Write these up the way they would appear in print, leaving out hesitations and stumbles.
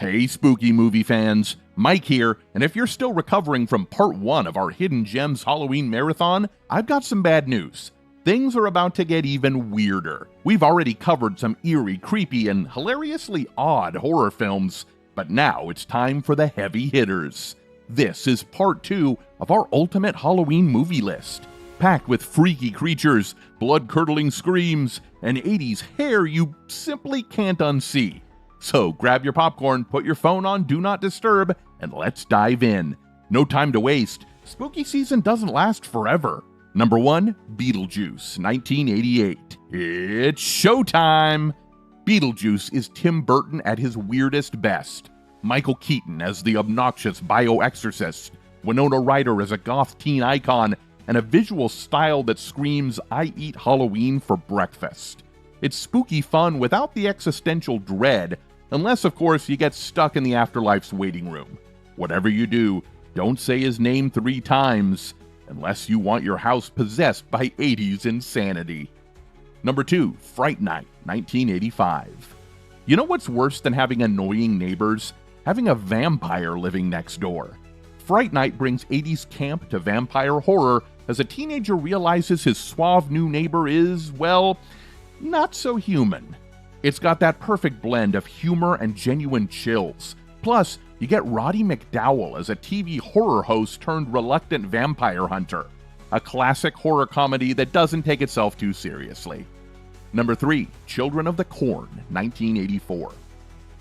Hey spooky movie fans, Mike here, and if you're still recovering from part 1 of our Hidden Gems Halloween Marathon, I've got some bad news. Things are about to get even weirder. We've already covered some eerie, creepy, and hilariously odd horror films, but now it's time for the heavy hitters. This is part 2 of our ultimate Halloween movie list, packed with freaky creatures, blood-curdling screams, and 80s hair you simply can't unsee. So grab your popcorn, put your phone on Do Not Disturb, and let's dive in. No time to waste. Spooky season doesn't last forever. Number 1, Beetlejuice, 1988. It's showtime! Beetlejuice is Tim Burton at his weirdest best. Michael Keaton as the obnoxious bioexorcist, Winona Ryder as a goth teen icon, and a visual style that screams, "I eat Halloween for breakfast." It's spooky fun without the existential dread, unless, of course, you get stuck in the afterlife's waiting room. Whatever you do, don't say his name 3 times, unless you want your house possessed by 80s insanity. Number 2, Fright Night, 1985. You know what's worse than having annoying neighbors? Having a vampire living next door. Fright Night brings 80s camp to vampire horror as a teenager realizes his suave new neighbor is, well, not so human. It's got that perfect blend of humor and genuine chills. Plus, you get Roddy McDowall as a TV horror host turned reluctant vampire hunter. A classic horror comedy that doesn't take itself too seriously. Number 3, Children of the Corn, 1984.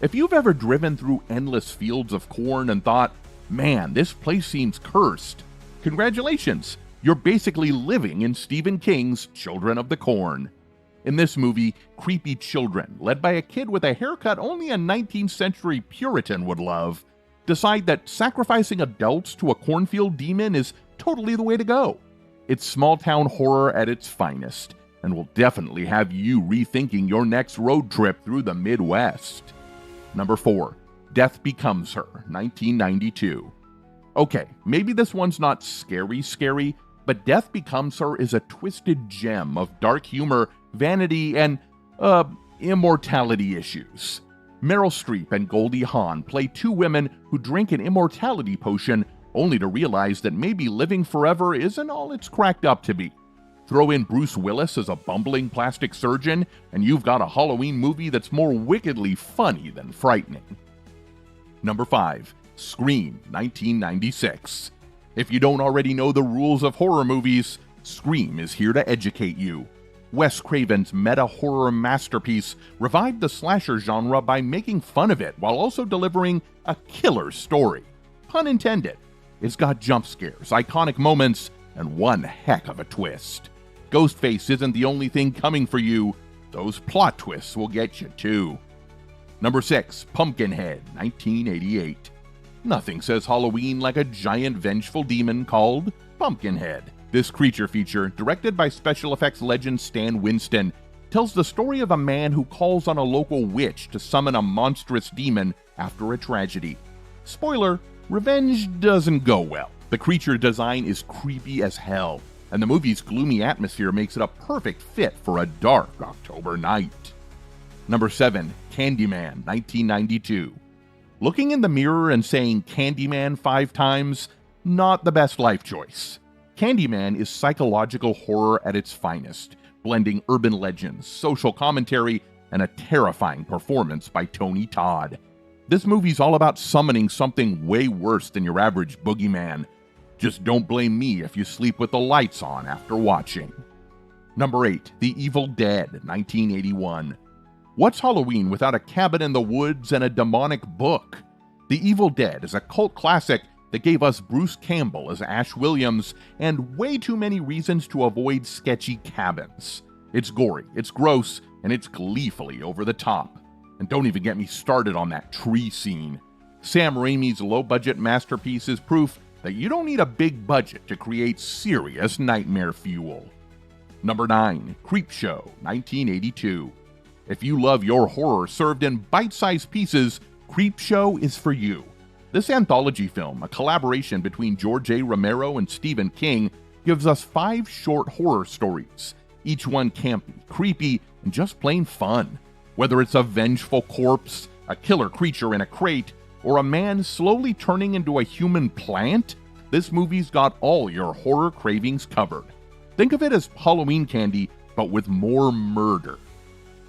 If you've ever driven through endless fields of corn and thought, man, this place seems cursed, congratulations, you're basically living in Stephen King's Children of the Corn. In this movie, creepy children, led by a kid with a haircut only a 19th century Puritan would love, decide that sacrificing adults to a cornfield demon is totally the way to go. It's small-town horror at its finest, and will definitely have you rethinking your next road trip through the Midwest. Number 4, Death Becomes Her, 1992. Okay, maybe this one's not scary, but Death Becomes Her is a twisted gem of dark humor, vanity, and, immortality issues. Meryl Streep and Goldie Hawn play 2 women who drink an immortality potion only to realize that maybe living forever isn't all it's cracked up to be. Throw in Bruce Willis as a bumbling plastic surgeon, and you've got a Halloween movie that's more wickedly funny than frightening. Number 5, Scream, 1996. If you don't already know the rules of horror movies, Scream is here to educate you. Wes Craven's meta-horror masterpiece revived the slasher genre by making fun of it while also delivering a killer story. Pun intended. It's got jump scares, iconic moments, and one heck of a twist. Ghostface isn't the only thing coming for you. Those plot twists will get you too. Number 6, Pumpkinhead, 1988. Nothing says Halloween like a giant vengeful demon called Pumpkinhead. This creature feature, directed by special effects legend Stan Winston, tells the story of a man who calls on a local witch to summon a monstrous demon after a tragedy. Spoiler, revenge doesn't go well. The creature design is creepy as hell, and the movie's gloomy atmosphere makes it a perfect fit for a dark October night. Number 7, Candyman, 1992. Looking in the mirror and saying Candyman 5 times, not the best life choice. Candyman is psychological horror at its finest, blending urban legends, social commentary, and a terrifying performance by Tony Todd. This movie's all about summoning something way worse than your average boogeyman. Just don't blame me if you sleep with the lights on after watching. Number 8, The Evil Dead, 1981. What's Halloween without a cabin in the woods and a demonic book? The Evil Dead is a cult classic that gave us Bruce Campbell as Ash Williams and way too many reasons to avoid sketchy cabins. It's gory, it's gross, and it's gleefully over the top. And don't even get me started on that tree scene. Sam Raimi's low-budget masterpiece is proof that you don't need a big budget to create serious nightmare fuel. Number 9, Creepshow, 1982. If you love your horror served in bite-sized pieces, Creepshow is for you. This anthology film, a collaboration between George A. Romero and Stephen King, gives us 5 short horror stories, each one campy, creepy, and just plain fun. Whether it's a vengeful corpse, a killer creature in a crate, or a man slowly turning into a human plant, this movie's got all your horror cravings covered. Think of it as Halloween candy, but with more murder.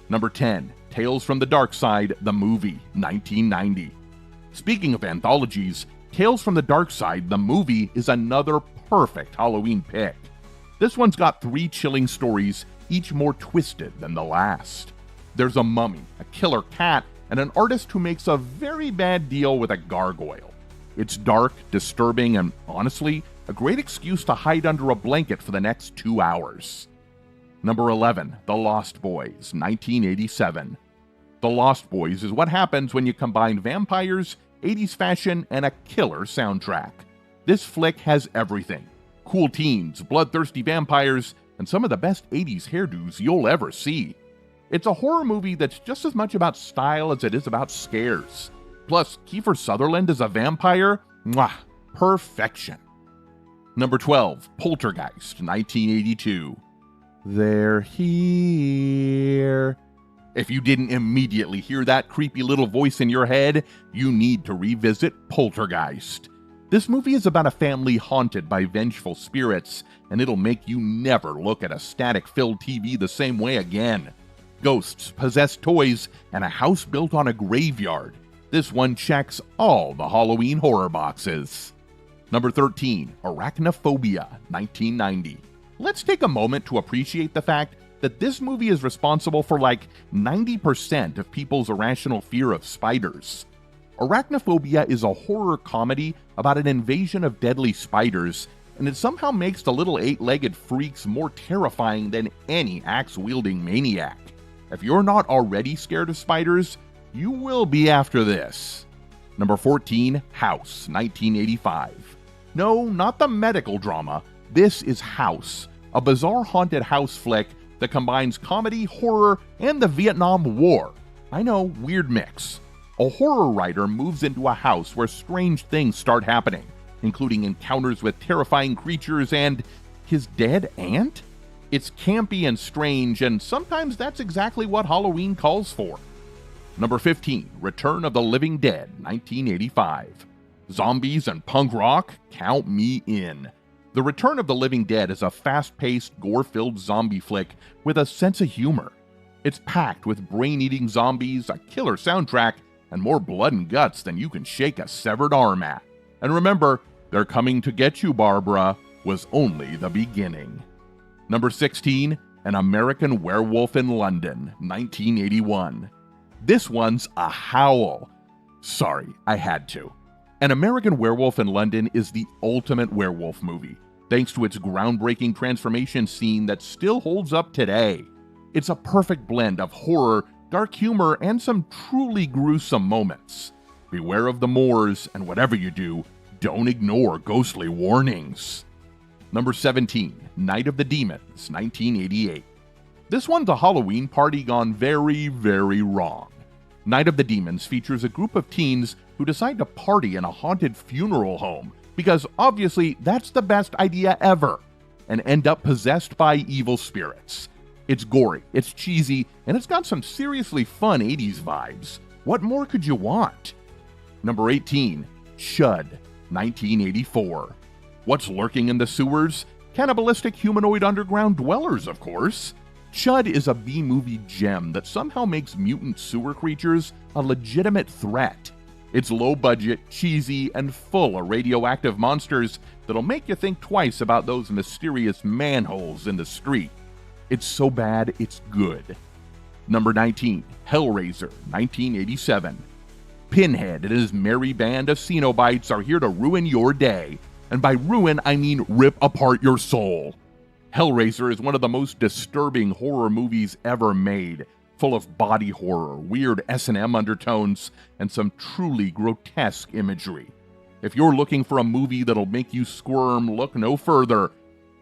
Number 10, Tales from the Dark Side, the movie, 1990. Speaking of anthologies, Tales from the Dark Side, the movie, is another perfect Halloween pick. This one's got 3 chilling stories, each more twisted than the last. There's a mummy, a killer cat, and an artist who makes a very bad deal with a gargoyle. It's dark, disturbing, and honestly, a great excuse to hide under a blanket for the next 2 hours. Number 11, The Lost Boys, 1987. The Lost Boys is what happens when you combine vampires, 80s fashion, and a killer soundtrack. This flick has everything: cool teens, bloodthirsty vampires, and some of the best 80s hairdos you'll ever see. It's a horror movie that's just as much about style as it is about scares. Plus, Kiefer Sutherland as a vampire? Mwah! Perfection. Number 12, Poltergeist, 1982. They're here. If you didn't immediately hear that creepy little voice in your head, you need to revisit Poltergeist. This movie is about a family haunted by vengeful spirits, and it'll make you never look at a static-filled TV the same way again. Ghosts, possessed toys, and a house built on a graveyard. This one checks all the Halloween horror boxes. Number 13, Arachnophobia, 1990. Let's take a moment to appreciate the fact that this movie is responsible for like 90% of people's irrational fear of spiders. Arachnophobia is a horror comedy about an invasion of deadly spiders, and it somehow makes the little 8-legged freaks more terrifying than any axe-wielding maniac. If you're not already scared of spiders, you will be after this. Number 14, House, 1985. No, not the medical drama. This is House, a bizarre haunted house flick that combines comedy, horror, and the Vietnam War. I know, weird mix. A horror writer moves into a house where strange things start happening, including encounters with terrifying creatures and his dead aunt? It's campy and strange, and sometimes that's exactly what Halloween calls for. Number 15, Return of the Living Dead, 1985. Zombies and punk rock? Count me in. The Return of the Living Dead is a fast-paced, gore-filled zombie flick with a sense of humor. It's packed with brain-eating zombies, a killer soundtrack, and more blood and guts than you can shake a severed arm at. And remember, They're Coming to Get You, Barbara was only the beginning. Number 16, An American Werewolf in London, 1981. This one's a howl. Sorry, I had to. An American Werewolf in London is the ultimate werewolf movie, thanks to its groundbreaking transformation scene that still holds up today. It's a perfect blend of horror, dark humor, and some truly gruesome moments. Beware of the Moors, and whatever you do, don't ignore ghostly warnings. Number 17, Night of the Demons, 1988. This one's a Halloween party gone very, very wrong. Night of the Demons features a group of teens who decide to party in a haunted funeral home, because obviously that's the best idea ever, and end up possessed by evil spirits. It's gory, it's cheesy, and it's got some seriously fun 80s vibes. What more could you want? Number 18, Chud, 1984. What's lurking in the sewers? Cannibalistic humanoid underground dwellers, of course. Chud is a B-movie gem that somehow makes mutant sewer creatures a legitimate threat. It's low-budget, cheesy, and full of radioactive monsters that'll make you think twice about those mysterious manholes in the street. It's so bad, it's good. Number 19, Hellraiser, 1987. Pinhead and his merry band of Cenobites are here to ruin your day. And by ruin, I mean rip apart your soul. Hellraiser is one of the most disturbing horror movies ever made, full of body horror, weird S&M undertones, and some truly grotesque imagery. If you're looking for a movie that'll make you squirm, look no further.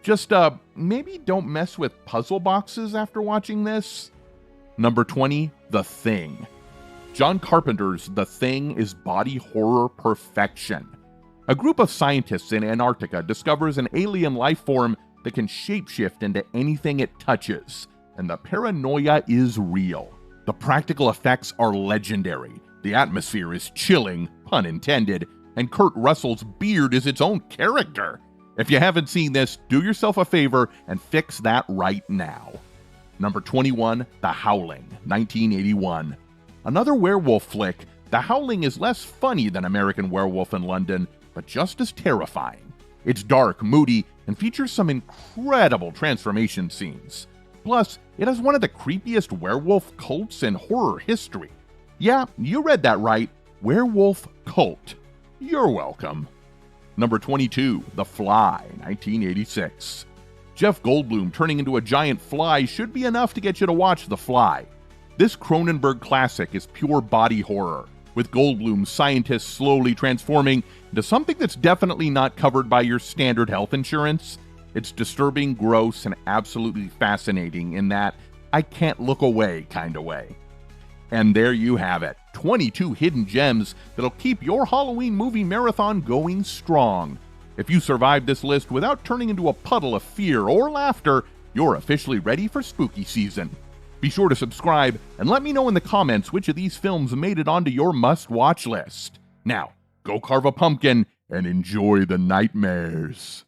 Just, maybe don't mess with puzzle boxes after watching this. Number 20, The Thing. John Carpenter's The Thing is body horror perfection. A group of scientists in Antarctica discovers an alien life form that can shapeshift into anything it touches, and the paranoia is real. The practical effects are legendary. The atmosphere is chilling, pun intended, and Kurt Russell's beard is its own character. If you haven't seen this, do yourself a favor and fix that right now. Number 21, The Howling, 1981. Another werewolf flick, The Howling is less funny than American Werewolf in London, but just as terrifying. It's dark, moody, and features some incredible transformation scenes. Plus, it has one of the creepiest werewolf cults in horror history. Yeah, you read that right. Werewolf cult. You're welcome. Number 22, The Fly, 1986. Jeff Goldblum turning into a giant fly should be enough to get you to watch The Fly. This Cronenberg classic is pure body horror, with Goldblum's scientists slowly transforming into something that's definitely not covered by your standard health insurance. It's disturbing, gross, and absolutely fascinating in that I can't look away kind of way. And there you have it, 22 hidden gems that'll keep your Halloween movie marathon going strong. If you survived this list without turning into a puddle of fear or laughter, you're officially ready for spooky season. Be sure to subscribe and let me know in the comments which of these films made it onto your must-watch list. Now, go carve a pumpkin and enjoy the nightmares.